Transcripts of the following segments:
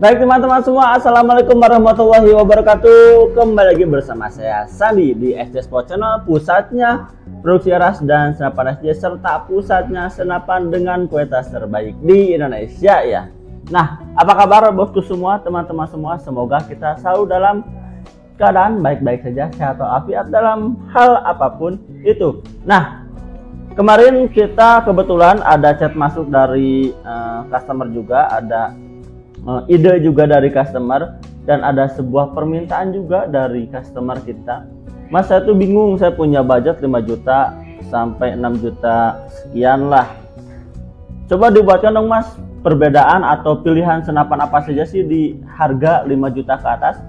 Baik teman-teman semua, assalamualaikum warahmatullahi wabarakatuh. Kembali lagi bersama saya Sandi di SD Sport Channel, pusatnya produksi ras dan senapan SD serta pusatnya senapan dengan kualitas terbaik di Indonesia ya. Nah, apa kabar bosku semua, teman-teman semua? Semoga kita selalu dalam keadaan baik-baik saja, sehat walafiat dalam hal apapun itu. Nah, kemarin kita kebetulan ada chat masuk dari customer juga, ada ide juga dari customer, dan ada sebuah permintaan juga dari customer kita. Mas, saya tuh bingung, saya punya budget 5 juta sampai 6 juta sekian lah. Coba dibuatkan dong mas, perbedaan atau pilihan senapan apa saja sih di harga 5 juta ke atas.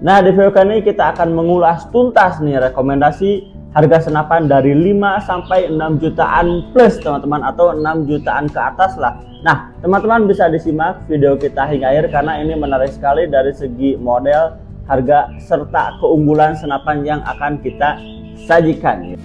Nah, di video kali ini kita akan mengulas tuntas nih rekomendasi harga senapan dari 5 sampai 6 jutaan plus teman-teman, atau 6 jutaan ke atas lah. Nah, teman-teman bisa disimak video kita hingga akhir karena ini menarik sekali dari segi model, harga, serta keunggulan senapan yang akan kita sajikan.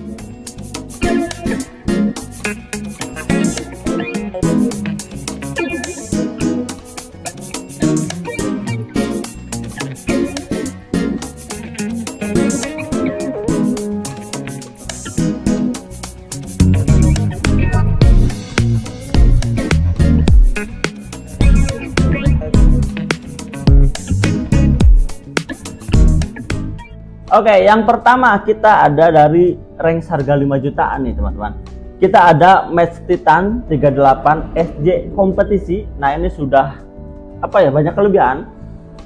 Oke, yang pertama kita ada dari range harga 5 jutaan nih teman-teman. Kita ada Match Titan 38 SJ kompetisi. Nah, ini sudah banyak kelebihan.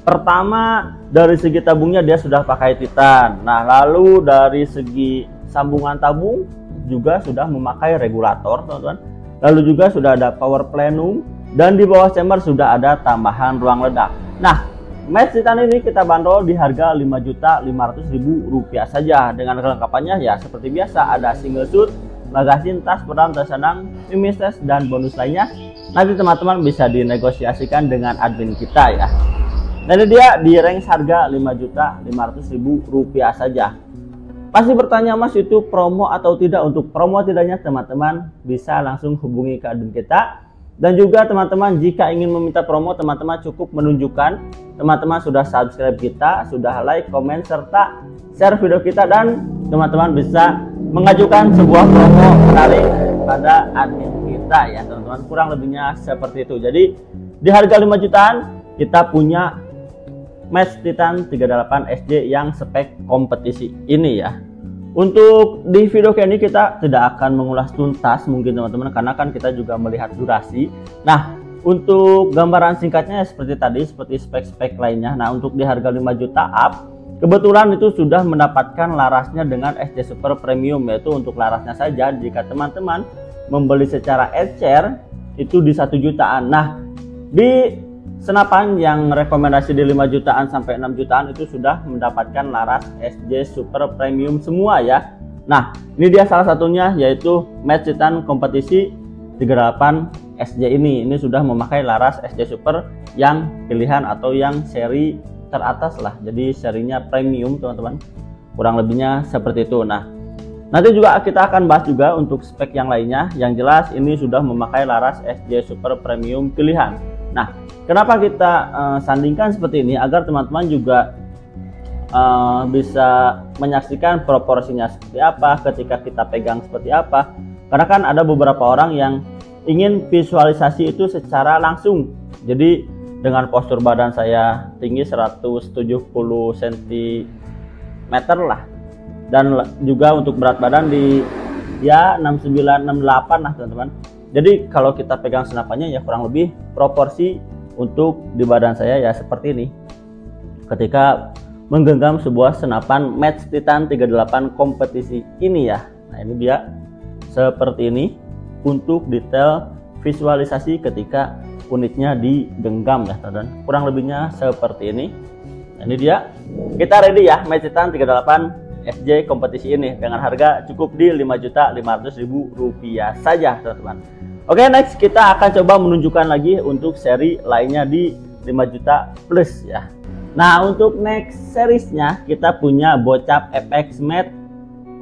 Pertama, dari segi tabungnya dia sudah pakai Titan. Nah, lalu dari segi sambungan tabung juga sudah memakai regulator teman-teman. Lalu juga sudah ada power plenum, dan di bawah chamber sudah ada tambahan ruang ledak. Nah, Match Titan ini kita bandrol di harga Rp5.500.000 saja. Dengan kelengkapannya ya seperti biasa, ada single shoot, magazine, tas, pedang, tas sedang, mimis tes, dan bonus lainnya. Nanti teman-teman bisa dinegosiasikan dengan admin kita ya. Jadi dia di range harga Rp5.500.000 saja. Pasti bertanya, mas itu promo atau tidak? Untuk promo tidaknya teman-teman bisa langsung hubungi ke admin kita. Dan juga teman-teman jika ingin meminta promo, teman-teman cukup menunjukkan teman-teman sudah subscribe kita, sudah like, komen, serta share video kita, dan teman-teman bisa mengajukan sebuah promo menarik pada admin kita ya teman-teman. Kurang lebihnya seperti itu. Jadi di harga 5 jutaan kita punya Match Titan 38 SJ yang spek kompetisi ini ya. Untuk di video kali ini kita tidak akan mengulas tuntas mungkin teman-teman, karena kan kita juga melihat durasi. Nah, untuk gambaran singkatnya seperti tadi, seperti spek-spek lainnya. Nah, untuk di harga 5 juta up, kebetulan itu sudah mendapatkan larasnya dengan SJ Super Premium, yaitu untuk larasnya saja jika teman-teman membeli secara ecer itu di 1 jutaan. Nah, di senapan yang rekomendasi di 5 jutaan sampai 6 jutaan itu sudah mendapatkan laras SJ Super Premium semua ya. Nah, ini dia salah satunya, yaitu Match Titan kompetisi 38 SJ ini. Ini sudah memakai laras SJ Super yang pilihan atau yang seri teratas lah. Jadi serinya premium teman-teman. Kurang lebihnya seperti itu. Nah, nanti juga kita akan bahas juga untuk spek yang lainnya. Yang jelas ini sudah memakai laras SJ Super Premium pilihan. Nah, kenapa kita sandingkan seperti ini? Agar teman-teman juga bisa menyaksikan proporsinya seperti apa ketika kita pegang seperti apa. Karena kan ada beberapa orang yang ingin visualisasi itu secara langsung. Jadi dengan postur badan saya tinggi 170 cm lah, dan juga untuk berat badan di ya 69 68 lah teman-teman. Jadi kalau kita pegang senapannya ya kurang lebih proporsi untuk di badan saya ya seperti ini ketika menggenggam sebuah senapan Match Titan 38 kompetisi ini ya. Nah, ini dia seperti ini untuk detail visualisasi ketika unitnya digenggam ya teman-teman. Kurang lebihnya seperti ini. Nah, ini dia, kita ready ya Match Titan 38 SJ kompetisi ini dengan harga cukup di Rp5.500.000 saja teman-teman. Oke, next kita akan coba menunjukkan lagi untuk seri lainnya di 5 juta plus ya. Nah, untuk next seriesnya kita punya Bocap FX Matte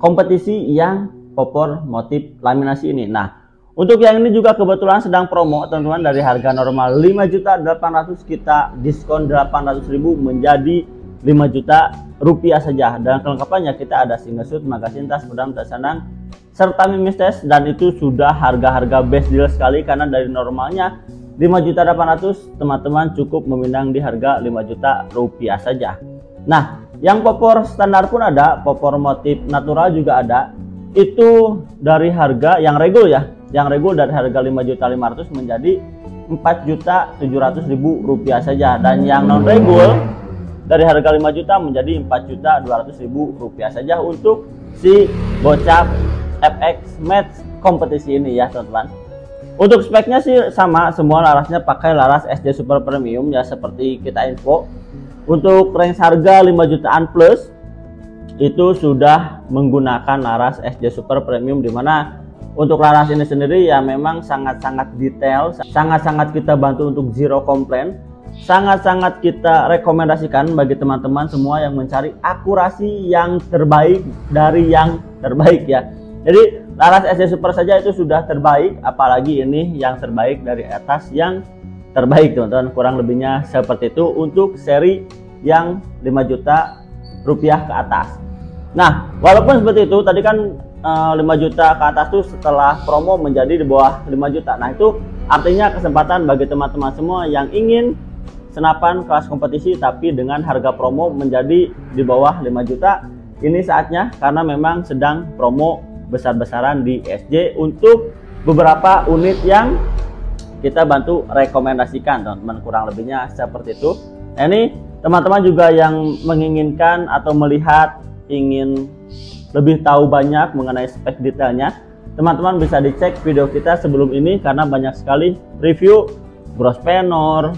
kompetisi yang popor motif laminasi ini. Nah, Untuk yang ini juga kebetulan sedang promo teman-teman, dari harga normal 5.800.000 kita diskon 800.000 menjadi 5 juta rupiah saja. Dan kelengkapannya kita ada single shoot, magasin, tas, pedang, tas sandang, serta mimis tes, dan itu sudah harga-harga best deal sekali karena dari normalnya 5.800.000 teman-teman cukup meminang di harga 5 juta rupiah saja. Nah, yang popor standar pun ada, popor motif natural juga ada. Itu dari harga yang regul ya, yang regul dari harga 5.500.000 menjadi 4.700.000 rupiah saja, dan yang non regul dari harga 5 juta menjadi 4.200.000 rupiah saja untuk si bocap FX match kompetisi ini ya teman-teman. Untuk speknya sih sama, semua larasnya pakai laras SD Super Premium ya, seperti kita info. Untuk range harga 5 jutaan plus itu sudah menggunakan laras SD Super Premium, dimana untuk laras ini sendiri ya memang sangat-sangat detail, sangat-sangat kita bantu untuk zero complaint, sangat-sangat kita rekomendasikan bagi teman-teman semua yang mencari akurasi yang terbaik dari yang terbaik ya. Jadi laras SD Super saja itu sudah terbaik, apalagi ini yang terbaik dari atas yang terbaik teman-teman. Kurang lebihnya seperti itu untuk seri yang 5 juta rupiah ke atas. Nah, walaupun seperti itu, tadi kan 5 juta ke atas tuh setelah promo menjadi di bawah 5 juta. Nah, itu artinya kesempatan bagi teman-teman semua yang ingin senapan kelas kompetisi tapi dengan harga promo menjadi di bawah 5 juta. Ini saatnya karena memang sedang promo besar-besaran di SJ untuk beberapa unit yang kita bantu rekomendasikan teman-teman. Kurang lebihnya seperti itu. Nah, ini teman-teman juga yang menginginkan atau melihat, ingin lebih tahu banyak mengenai spek detailnya, teman-teman bisa dicek video kita sebelum ini karena banyak sekali review Grosvenor,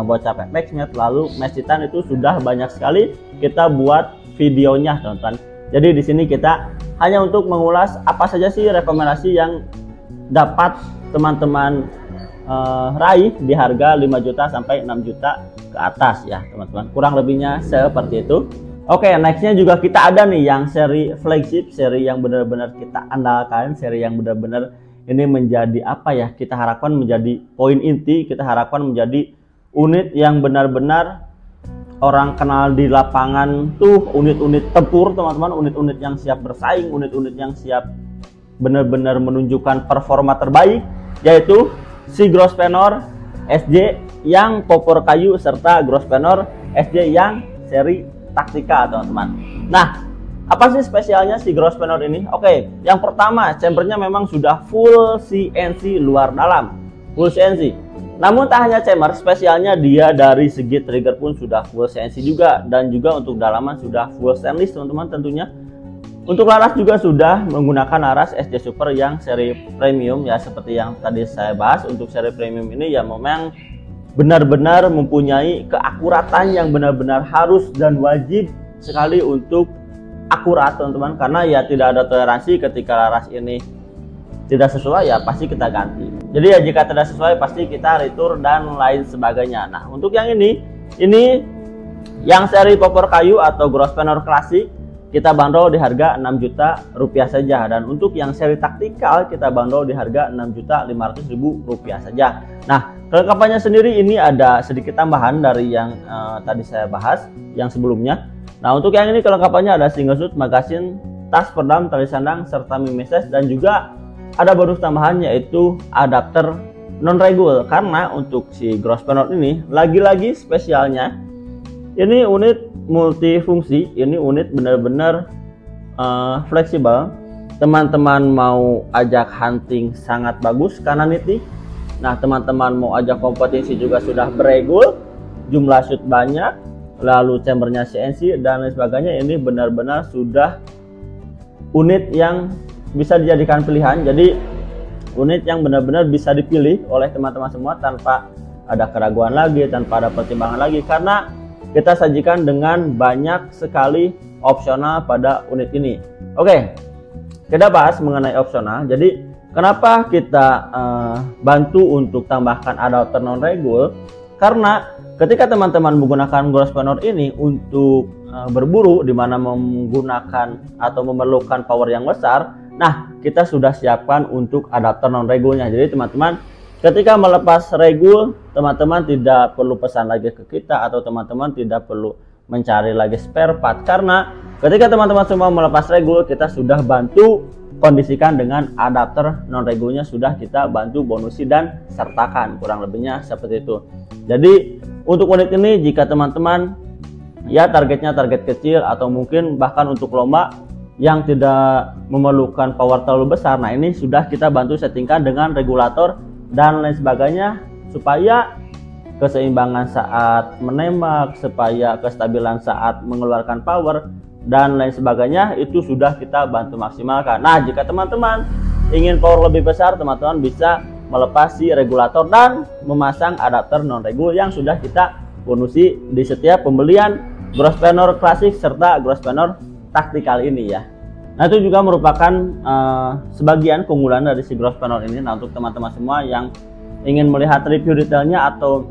bocap FX match, lalu Match Titan, itu sudah banyak sekali kita buat videonya teman-teman. Jadi di sini kita hanya untuk mengulas apa saja sih rekomendasi yang dapat teman-teman raih di harga 5 juta sampai 6 juta ke atas ya teman-teman. Kurang lebihnya seperti itu. Oke, nextnya juga kita ada nih yang seri flagship, seri yang benar-benar kita andalkan, seri yang benar-benar ini menjadi apa ya, kita harapkan menjadi poin inti, kita harapkan menjadi unit yang benar-benar orang kenal di lapangan tuh, unit-unit tempur teman-teman, unit-unit yang siap bersaing, unit-unit yang siap benar-benar menunjukkan performa terbaik, yaitu si Grosvenor SJ yang popor kayu serta Grosvenor SJ yang seri taktika teman-teman. Nah, apa sih spesialnya si Grosvenor ini? Oke, yang pertama, chambernya memang sudah full CNC luar dalam, full CNC. Namun tak hanya chamber, spesialnya dia dari segi trigger pun sudah full CNC juga, dan juga untuk dalaman sudah full stainless teman-teman tentunya. Untuk laras juga sudah menggunakan laras SD Super yang seri premium ya, seperti yang tadi saya bahas. Untuk seri premium ini ya memang benar-benar mempunyai keakuratan yang benar-benar harus dan wajib sekali untuk akurat teman-teman, karena ya tidak ada toleransi ketika laras ini tidak sesuai ya pasti kita ganti. Jadi ya jika tidak sesuai pasti kita return dan lain sebagainya. Nah, untuk yang ini yang seri popor kayu atau Grosvenor klasik kita bandrol di harga 6 juta rupiah saja, dan untuk yang seri taktikal kita bandrol di harga 6.500.000 rupiah saja. Nah, kelengkapannya sendiri ini ada sedikit tambahan dari yang tadi saya bahas yang sebelumnya. Nah, untuk yang ini kelengkapannya ada single shoot, magasin, tas, pedang, tali sandang, serta mimis tes, dan juga ada bonus tambahan yaitu adapter non regul, karena untuk si Grosvenor ini lagi-lagi spesialnya ini unit multifungsi, ini unit benar-benar fleksibel. Teman-teman mau ajak hunting sangat bagus karena niti. Nah, teman-teman mau ajak kompetisi juga sudah beregul, jumlah shoot banyak, lalu chambernya CNC dan lain sebagainya. Ini benar-benar sudah unit yang bisa dijadikan pilihan. Jadi unit yang benar-benar bisa dipilih oleh teman-teman semua tanpa ada keraguan lagi, tanpa ada pertimbangan lagi, karena kita sajikan dengan banyak sekali opsional pada unit ini. Oke, kita bahas mengenai opsional. Jadi kenapa kita bantu untuk tambahkan adapter non regul? Karena ketika teman-teman menggunakan Grosvenor ini untuk berburu, di mana menggunakan atau memerlukan power yang besar, Nah, kita sudah siapkan untuk adapter non-regulnya. Jadi teman-teman, ketika melepas regul, teman-teman tidak perlu pesan lagi ke kita, atau teman-teman tidak perlu mencari lagi spare part, karena ketika teman-teman semua melepas regul, kita sudah bantu kondisikan dengan adapter non-regulnya, sudah kita bantu bonusi dan sertakan, kurang lebihnya seperti itu. Jadi untuk unit ini, jika teman-teman ya targetnya target kecil, atau mungkin bahkan untuk lomba yang tidak memerlukan power terlalu besar, nah ini sudah kita bantu settingkan dengan regulator dan lain sebagainya, supaya keseimbangan saat menembak, supaya kestabilan saat mengeluarkan power dan lain sebagainya, itu sudah kita bantu maksimalkan. Nah, jika teman-teman ingin power lebih besar, teman-teman bisa melepas si regulator dan memasang adapter non-regul yang sudah kita bonusi di setiap pembelian Grosvenor klasik serta Grosvenor taktikal ini ya. Nah, itu juga merupakan sebagian keunggulan dari si Grosvenor ini. Nah, untuk teman-teman semua yang ingin melihat review detailnya atau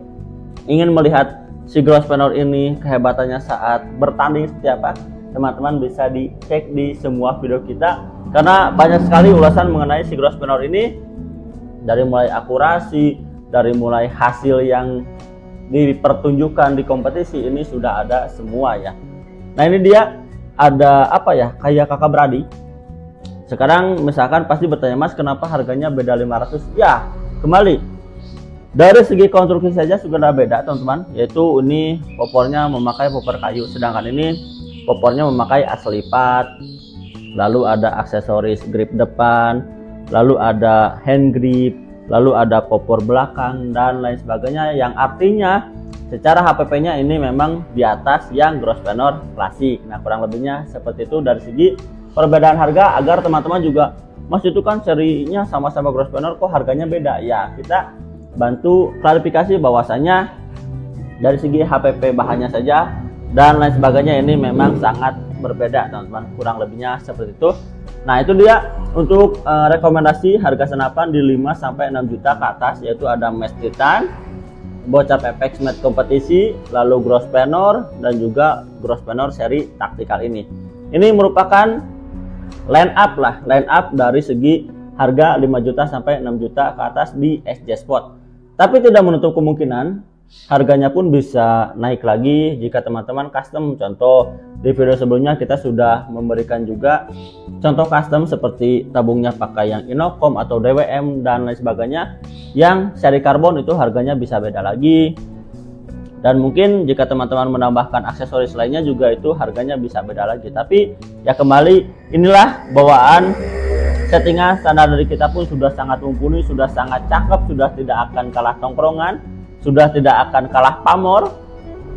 ingin melihat si Grosvenor ini kehebatannya saat bertanding seperti apa, teman-teman bisa dicek di semua video kita, karena banyak sekali ulasan mengenai si Grosvenor ini, dari mulai akurasi, dari mulai hasil yang dipertunjukkan di kompetisi ini sudah ada semua ya. Nah, ini dia ada apa ya, kayak kakak beradik. Sekarang misalkan pasti bertanya, Mas, kenapa harganya beda 500? Ya, kembali dari segi konstruksi saja sudah beda teman-teman, yaitu ini popornya memakai popor kayu, sedangkan ini popornya memakai as lipat, lalu ada aksesoris grip depan, lalu ada hand grip, lalu ada popor belakang dan lain sebagainya, yang artinya secara HPP-nya ini memang di atas yang Grosvenor klasik. Nah, kurang lebihnya seperti itu dari segi perbedaan harga, agar teman-teman juga, Mas, itu kan serinya sama-sama Grosvenor kok harganya beda. Ya, kita bantu klarifikasi bahwasanya dari segi HPP bahannya saja dan lain sebagainya ini memang sangat berbeda teman-teman, kurang lebihnya seperti itu. Nah, itu dia untuk rekomendasi harga senapan di 5-6 juta ke atas, yaitu ada Mesh Titan, Bocap FX Matte kompetisi, lalu Grosvenor dan juga Grosvenor seri taktikal ini. Ini merupakan line up dari segi harga 5 juta sampai 6 juta ke atas di SJ Sport. Tapi tidak menutup kemungkinan harganya pun bisa naik lagi jika teman-teman custom. Contoh di video sebelumnya kita sudah memberikan juga contoh custom seperti tabungnya pakai yang Innokom atau DWM dan lain sebagainya, yang seri karbon itu harganya bisa beda lagi. Dan mungkin jika teman-teman menambahkan aksesoris lainnya juga itu harganya bisa beda lagi. Tapi ya kembali, inilah bawaan settingan standar dari kita pun sudah sangat mumpuni, sudah sangat cakep, sudah tidak akan kalah tongkrongan, sudah tidak akan kalah pamor.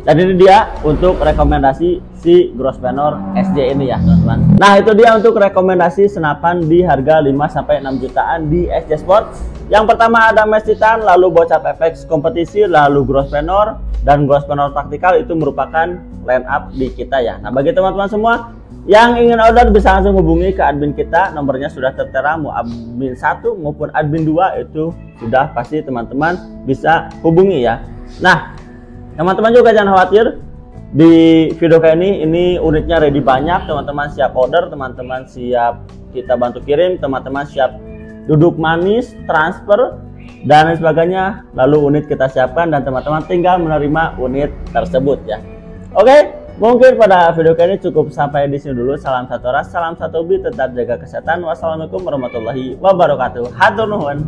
Dan ini dia untuk rekomendasi si Grosvenor SJ ini ya teman-teman. Nah, itu dia untuk rekomendasi senapan di harga 5-6 jutaan di SJ Sport. Yang pertama ada Mesh Titan, lalu Bocap FX kompetisi, lalu Grosvenor dan Grosvenor taktikal, itu merupakan line up di kita ya. Nah, bagi teman-teman semua yang ingin order bisa langsung hubungi ke admin kita, nomornya sudah tertera, mau admin 1 maupun admin 2 itu sudah pasti teman-teman bisa hubungi ya. Nah, teman-teman juga jangan khawatir, di video kayak ini unitnya ready banyak, teman-teman siap order, teman-teman siap kita bantu kirim, teman-teman siap duduk manis, transfer dan lain sebagainya, lalu unit kita siapkan dan teman-teman tinggal menerima unit tersebut ya. Oke, mungkin pada video kali ini cukup sampai di sini dulu. Salam satu ras, salam satu hobi, tetap jaga kesehatan. Wassalamualaikum warahmatullahi wabarakatuh. Hatur nuhun.